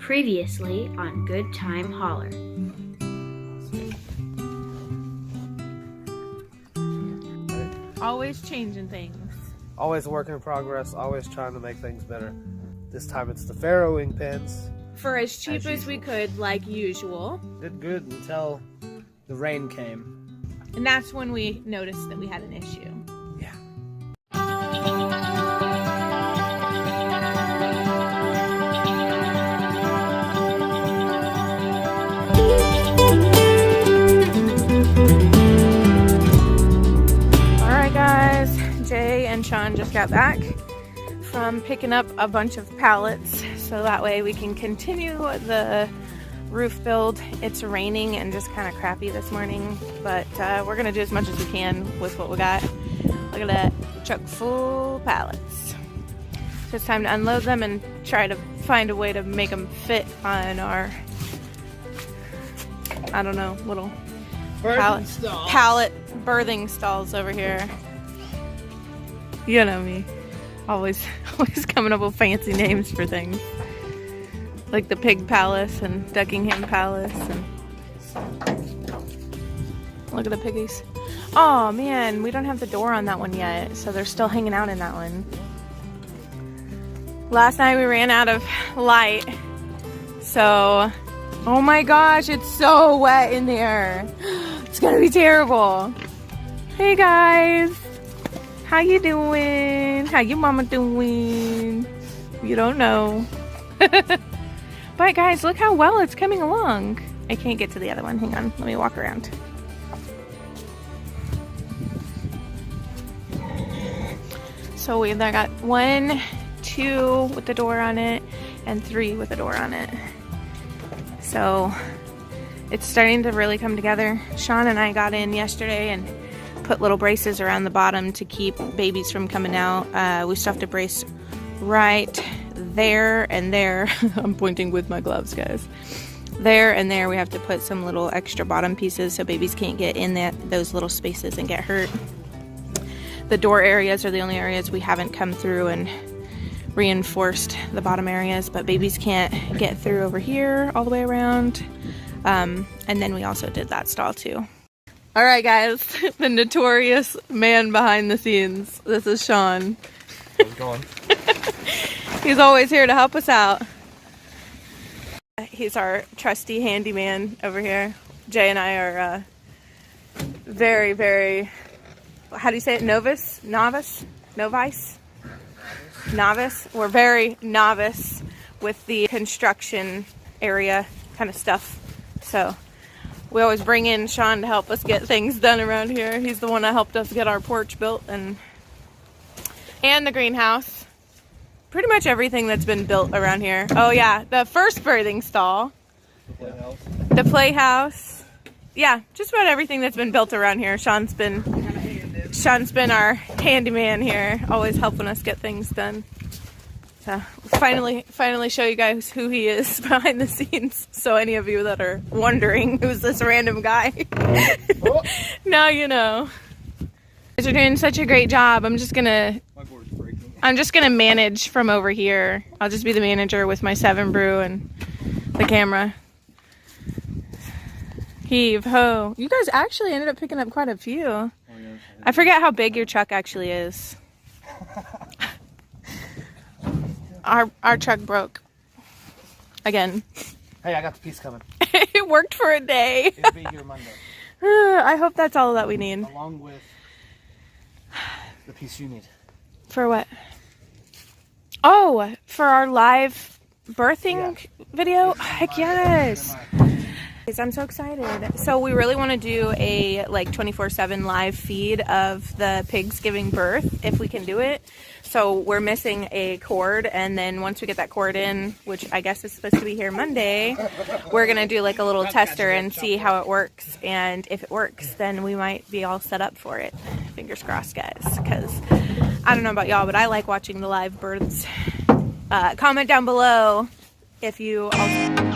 Previously on Good Time Holler. Always changing things. Always a work in progress, always trying to make things better. This time it's the farrowing pens. For as cheap as we could, like usual. Did good until the rain came. And that's when we noticed that we had an issue. Yeah. Alright guys, Jay and Sean just got back from picking up a bunch of pallets so that way we can continue the roof build. It's raining and just kind of crappy this morning, but we're gonna do as much as we can with what we got. Look at that, truck full pallets. So it's time to unload them and try to find a way to make them fit on our, I don't know, little pallet birthing stalls over here. You know me, always coming up with fancy names for things. Like the Pig Palace and Duckingham Palace, and look at the piggies. Oh man, we don't have the door on that one yet, so they're still hanging out in that one. Last night we ran out of light, so oh my gosh, it's so wet in there. It's gonna be terrible. Hey guys, how you doing? How your mama doing? You don't know. But guys, look how well it's coming along. I can't get to the other one. Hang on, let me walk around. So we've got 1, 2 with the door on it, and 3 with the door on it. So it's starting to really come together. Sean and I got in yesterday and put little braces around the bottom to keep babies from coming out. We still have to brace right there and there. I'm pointing with my gloves, guys. There and there we have to put some little extra bottom pieces so babies can't get in those little spaces and get hurt. The door areas are the only areas we haven't come through and reinforced the bottom areas, but babies can't get through over here all the way around. And then we also did that stall too. All right guys, the notorious man behind the scenes. This is Sean. How's it going? He's always here to help us out. He's our trusty handyman over here. Jay and I are very, very, how do you say it? Novice? We're very novice with the construction area kind of stuff. So we always bring in Sean to help us get things done around here. He's the one that helped us get our porch built and the greenhouse. Pretty much everything that's been built around here. Oh yeah, the first birthing stall. The playhouse. Yeah, just about everything that's been built around here. Sean's been our handyman here, always helping us get things done. So finally show you guys who he is behind the scenes. So any of you that are wondering who's this random guy, now you know. You guys are doing such a great job. I'm just gonna manage from over here. I'll just be the manager with my 7 brew and the camera. Heave ho. You guys actually ended up picking up quite a few. Oh, yeah. I forget how big your truck actually is. Our truck broke. Again. Hey, I got the piece coming. It worked for a day. It'll be here Monday. I hope that's all that we need. Along with the piece you need. For what? Oh, for our live birthing video? Heck yes! I'm so excited. So we really want to do a like 24/7 live feed of the pigs giving birth if we can do it. So we're missing a cord, and then once we get that cord in, which I guess is supposed to be here Monday, we're gonna do like a little tester and see how it works. And if it works, then we might be all set up for it. Fingers crossed, guys, because I don't know about y'all, but I like watching the live births. Comment down below if you also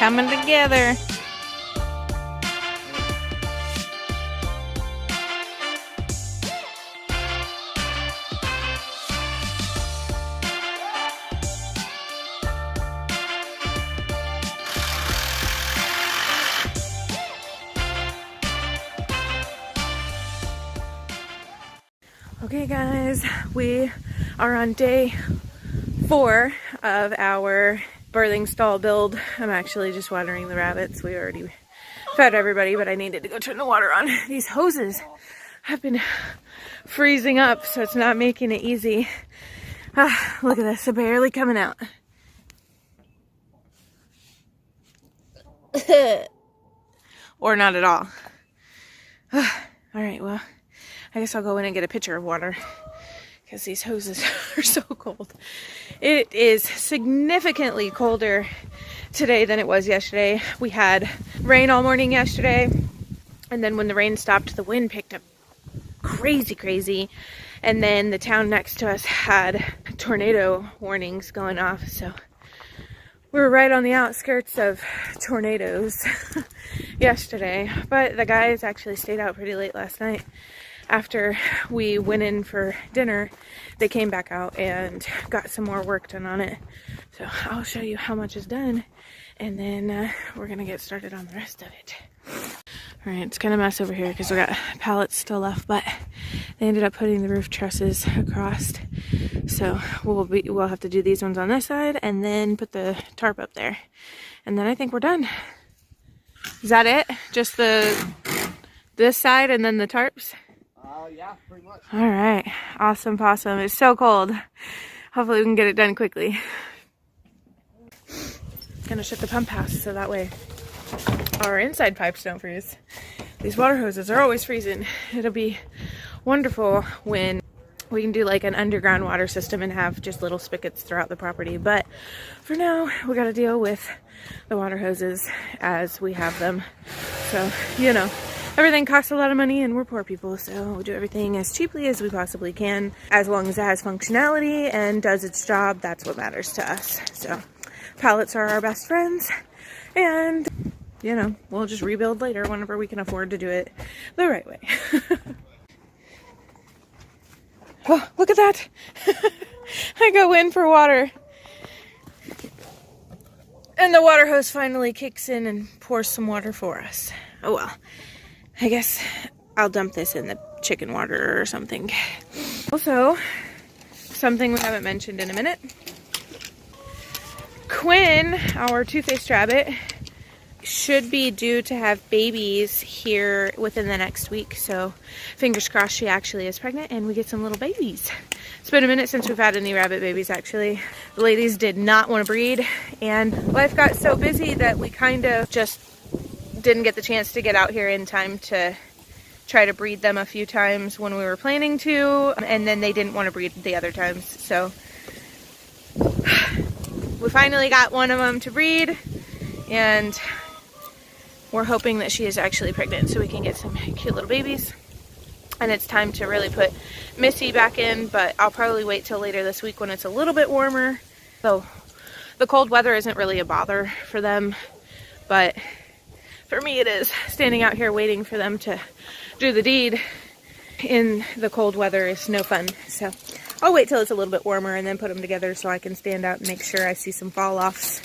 coming together. Okay guys, we are on day 4 of our birthing stall build. I'm actually just watering the rabbits. We already fed everybody, but I needed to go turn the water on. These hoses have been freezing up, so it's not making it easy. Ah, look at this, they're barely coming out. Or not at all. All right, well, I guess I'll go in and get a pitcher of water because these hoses are so cold. It is significantly colder today than it was yesterday. We had rain all morning yesterday, and then when the rain stopped, the wind picked up crazy. And then the town next to us had tornado warnings going off, so we were right on the outskirts of tornadoes yesterday. But the guys actually stayed out pretty late last night. After we went in for dinner, they came back out and got some more work done on it. So I'll show you how much is done, and then we're gonna get started on the rest of it. All right, it's kind of a mess over here because we got pallets still left, but they ended up putting the roof trusses across. So we'll have to do these ones on this side and then put the tarp up there. And then I think we're done. Is that it? Just this side and then the tarps? Yeah, pretty much. All right, awesome possum. It's so cold. Hopefully we can get it done quickly. Gonna shut the pump house so that way our inside pipes don't freeze. These water hoses are always freezing. It'll be wonderful when we can do like an underground water system and have just little spigots throughout the property. But for now, we gotta deal with the water hoses as we have them. So, you know, everything costs a lot of money and we're poor people, so we'll do everything as cheaply as we possibly can. As long as it has functionality and does its job, that's what matters to us. So pallets are our best friends, and you know, we'll just rebuild later whenever we can afford to do it the right way. Oh, look at that. I go in for water and the water hose finally kicks in and pours some water for us. Oh well. I guess I'll dump this in the chicken water or something. Also, something we haven't mentioned in a minute. Quinn, our two-faced rabbit, should be due to have babies here within the next week. So fingers crossed she actually is pregnant and we get some little babies. It's been a minute since we've had any rabbit babies actually. The ladies did not want to breed and life got so busy that we kind of just didn't get the chance to get out here in time to try to breed them a few times when we were planning to, and then they didn't want to breed the other times. So we finally got one of them to breed, and we're hoping that she is actually pregnant so we can get some cute little babies. And it's time to really put Missy back in, but I'll probably wait till later this week when it's a little bit warmer. So the cold weather isn't really a bother for them, but for me it is. Standing out here waiting for them to do the deed in the cold weather is no fun. So I'll wait till it's a little bit warmer and then put them together so I can stand out and make sure I see some fall offs.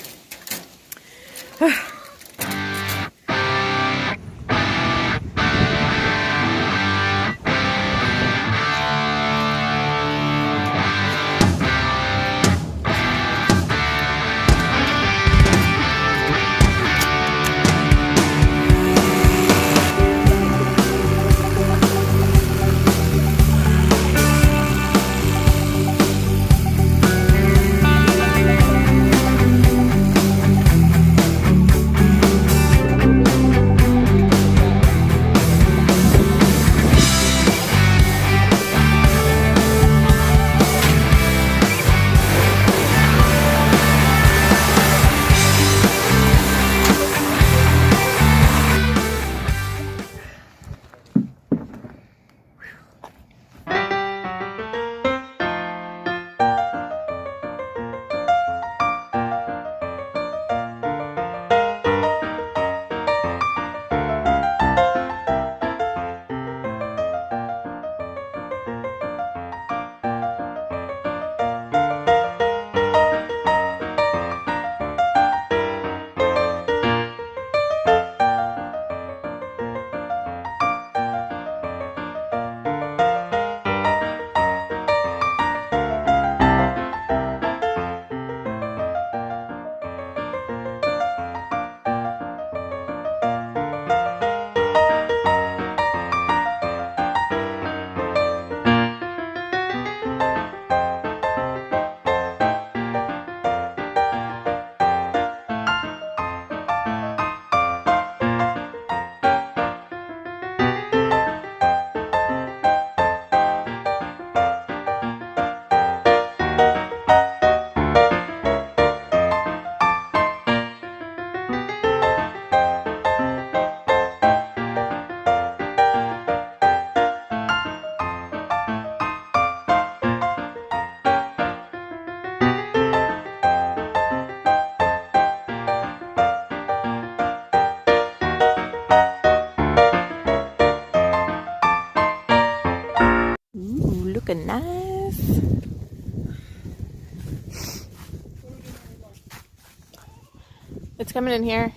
It's coming in here.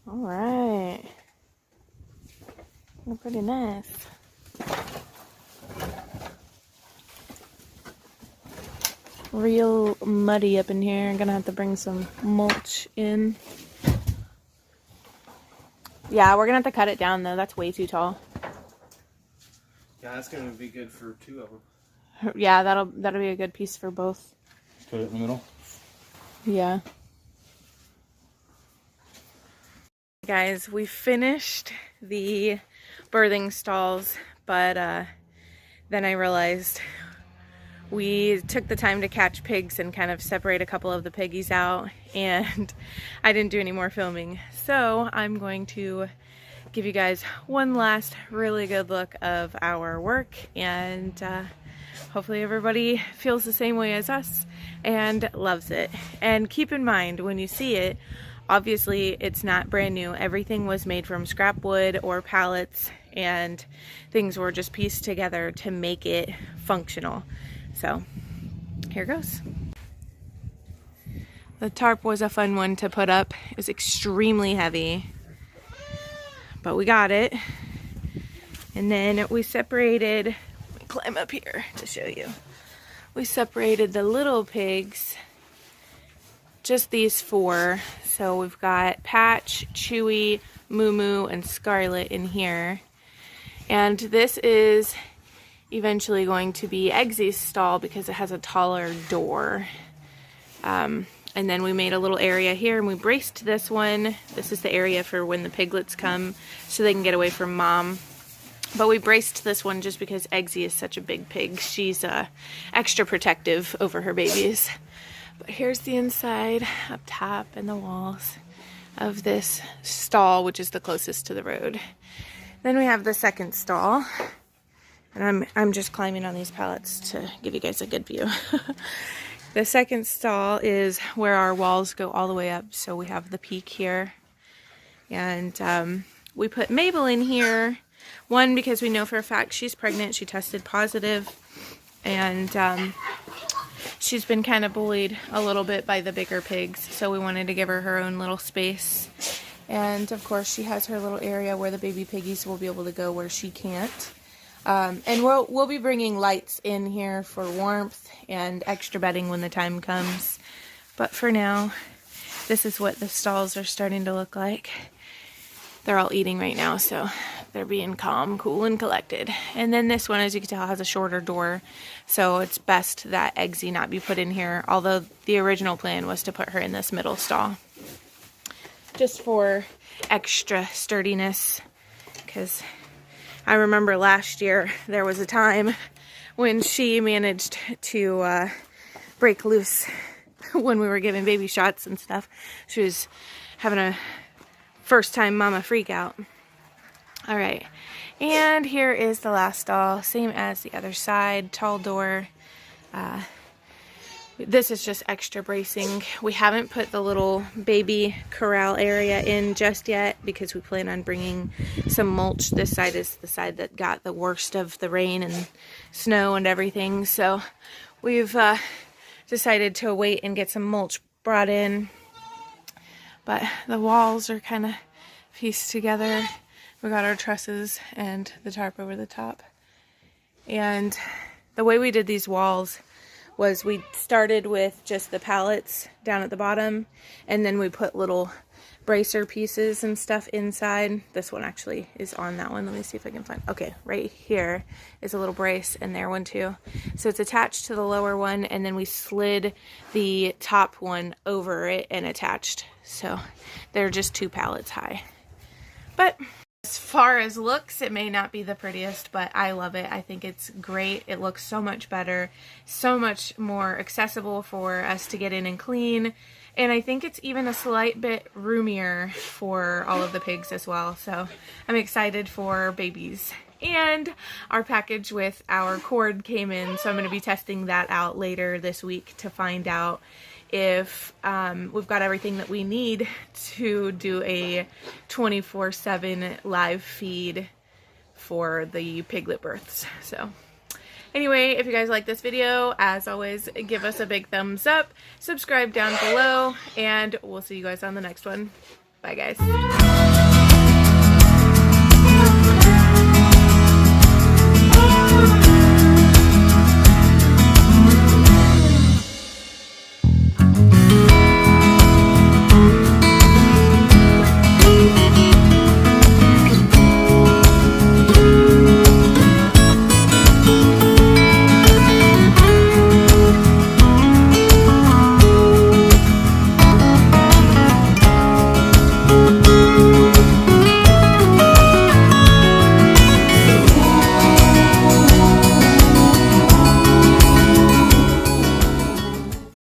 All right. Looking pretty nice. Real muddy up in here. I'm gonna have to bring some mulch in. Yeah, we're gonna have to cut it down though. That's way too tall. Yeah, that's gonna be good for 2 of them. Yeah, that'll be a good piece for both. Put it in the middle. Yeah. Guys, we finished the birthing stalls, but then I realized we took the time to catch pigs and kind of separate a couple of the piggies out, and I didn't do any more filming. So I'm going to give you guys one last really good look of our work, and hopefully everybody feels the same way as us and loves it. And keep in mind, when you see it, obviously it's not brand new. Everything was made from scrap wood or pallets, and things were just pieced together to make it functional. So here goes. The tarp was a fun one to put up. It was extremely heavy, but we got it. And then we separated, let me climb up here to show you. We separated the little pigs, just these 4. So we've got Patch, Chewy, Moo Moo, and Scarlet in here. And this is eventually going to be Eggsy's stall because it has a taller door. And then we made a little area here and we braced this one. This is the area for when the piglets come so they can get away from mom. But we braced this one just because Eggsy is such a big pig. She's extra protective over her babies. But here's the inside up top and the walls of this stall, which is the closest to the road. Then we have the second stall. And I'm just climbing on these pallets to give you guys a good view. The second stall is where our walls go all the way up. So we have the peak here. And we put Mabel in here. One, because we know for a fact she's pregnant. She tested positive. And she's been kind of bullied a little bit by the bigger pigs. So we wanted to give her her own little space. And of course she has her little area where the baby piggies will be able to go where she can't. And we'll be bringing lights in here for warmth and extra bedding when the time comes. But for now, this is what the stalls are starting to look like. They're all eating right now, so they're being calm, cool, and collected. And then this one, as you can tell, has a shorter door, so it's best that Eggsy not be put in here, although the original plan was to put her in this middle stall. Just for extra sturdiness, because I remember last year there was a time when she managed to break loose when we were giving baby shots and stuff. She was having a first time mama freak out. All right, and here is the last stall, same as the other side, tall door. This is just extra bracing. We haven't put the little baby corral area in just yet because we plan on bringing some mulch. This side is the side that got the worst of the rain and snow and everything. So we've decided to wait and get some mulch brought in. But the walls are kind of pieced together. We got our trusses and the tarp over the top. And the way we did these walls was we started with just the pallets down at the bottom, and then we put little bracer pieces and stuff inside. This one actually is on that one. Let me see if I can find, okay, right here is a little brace, and there one too. So it's attached to the lower one, and then we slid the top one over it and attached. So they're just 2 pallets high. But as far as looks, it may not be the prettiest, but I love it. I think it's great. It looks so much better, so much more accessible for us to get in and clean. And I think it's even a slight bit roomier for all of the pigs as well. So I'm excited for babies. And our package with our cord came in, so I'm going to be testing that out later this week to find out if we've got everything that we need to do a 24/7 live feed for the piglet births. So Anyway, if you guys like this video, as always, give us a big thumbs up, subscribe down below, and we'll see you guys on the next one. Bye, guys.